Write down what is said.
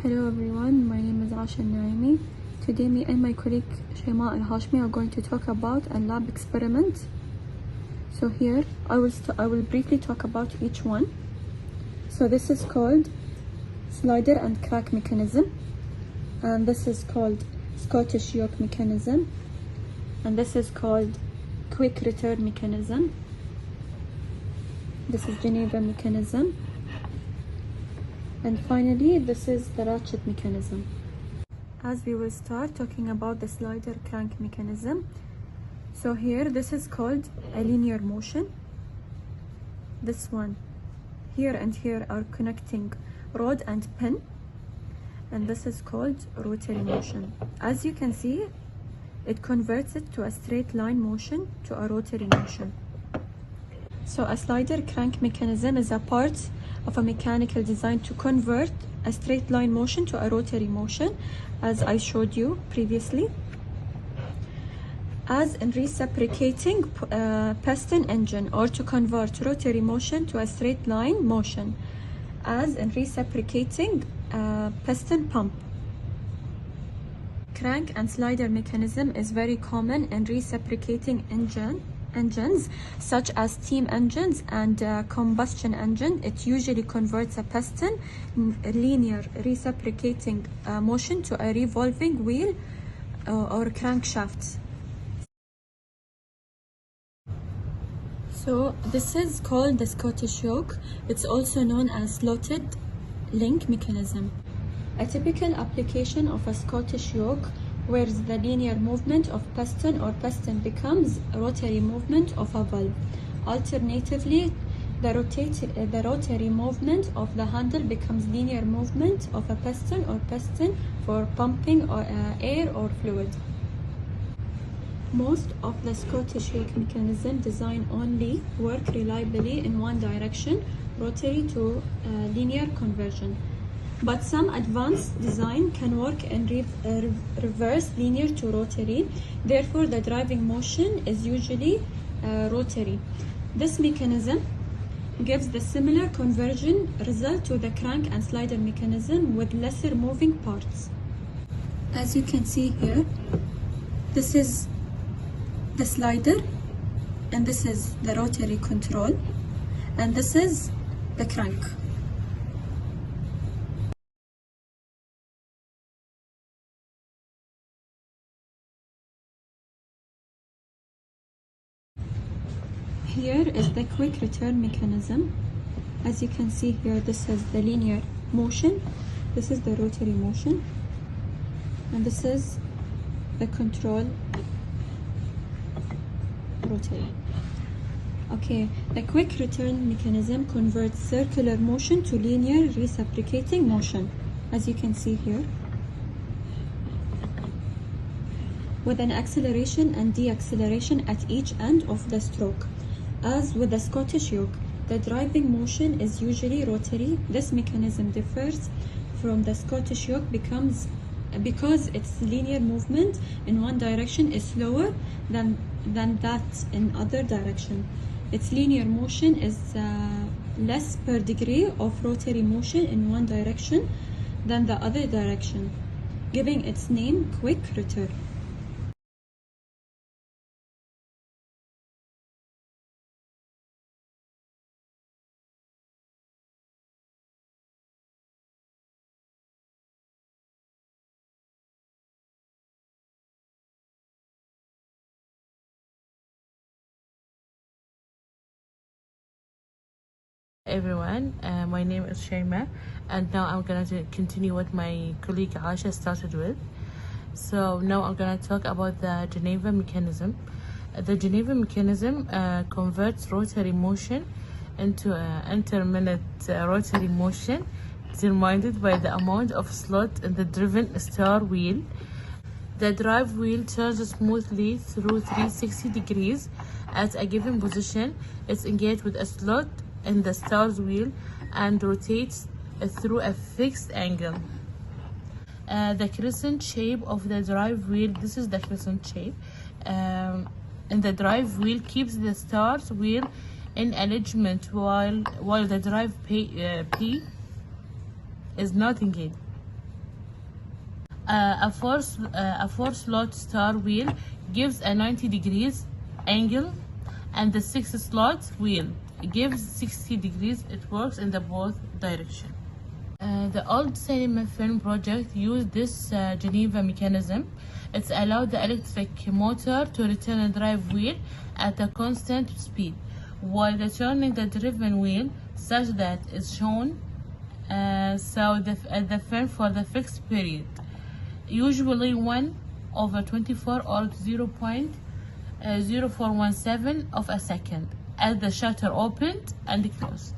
Hello everyone, my name is Aisha Alnaimi. Today me and my colleague Shaima Alhashmi are going to talk about a lab experiment. So here I will briefly talk about each one. So this is called slider and crack mechanism, and this is called Scottish yoke mechanism, and this is called quick return mechanism. This is Geneva mechanism. And finally, this is the ratchet mechanism. As we will start talking about the slider crank mechanism. So here, this is called a linear motion. This one, here and here are connecting rod and pin. And this is called rotary motion. As you can see, it converts it to a straight line motion to a rotary motion. So a slider crank mechanism is a part of a mechanical design to convert a straight line motion to a rotary motion, as I showed you previously. As in reciprocating piston engine, or to convert rotary motion to a straight line motion, as in reciprocating piston pump. Crank and slider mechanism is very common in reciprocating engines such as steam engines and combustion engine. It usually converts a piston linear reciprocating motion to a revolving wheel or crankshaft. So this is called the Scottish yoke. It's also known as slotted link mechanism. A typical application of a Scottish yoke where the linear movement of piston or piston becomes rotary movement of a valve. Alternatively, the rotary movement of the handle becomes linear movement of a piston or piston for pumping or, air or fluid. Most of the Scottish yoke mechanism design only work reliably in one direction, rotary to linear conversion. But some advanced design can work in reverse linear to rotary. Therefore, the driving motion is usually rotary. This mechanism gives the similar conversion result to the crank and slider mechanism with lesser moving parts. As you can see here, this is the slider, and this is the rotary control, and this is the crank. Here is the quick return mechanism. As you can see here, this is the linear motion, this is the rotary motion, and this is the control rotary. Okay, the quick return mechanism converts circular motion to linear reciprocating motion, as you can see here, with an acceleration and deceleration at each end of the stroke. As with the Scottish yoke, the driving motion is usually rotary. This mechanism differs from the Scottish yoke because its linear movement in one direction is slower than that in other direction. Its linear motion is less per degree of rotary motion in one direction than the other direction, giving its name quick return. Everyone, my name is Shaima, and now I'm gonna continue what my colleague Aisha started with. So now I'm gonna talk about the Geneva mechanism. The Geneva mechanism converts rotary motion into intermittent rotary motion determined by the amount of slot in the driven star wheel. The drive wheel turns smoothly through 360 degrees at a given position. It's engaged with a slot in the star's wheel and rotates through a fixed angle. The crescent shape of the drive wheel, this is the crescent shape, and the drive wheel keeps the star's wheel in alignment while the drive P is not engaged. A four slot star wheel gives a 90 degrees angle, and the 6 slot wheel gives 60 degrees. It works in the both direction. The old cinema film project used this Geneva mechanism. It's allowed the electric motor to return a drive wheel at a constant speed, while turning the driven wheel such that it's shown the film for the fixed period, usually 1/24 or 0.0417 of a second, as the shutter opened and closed.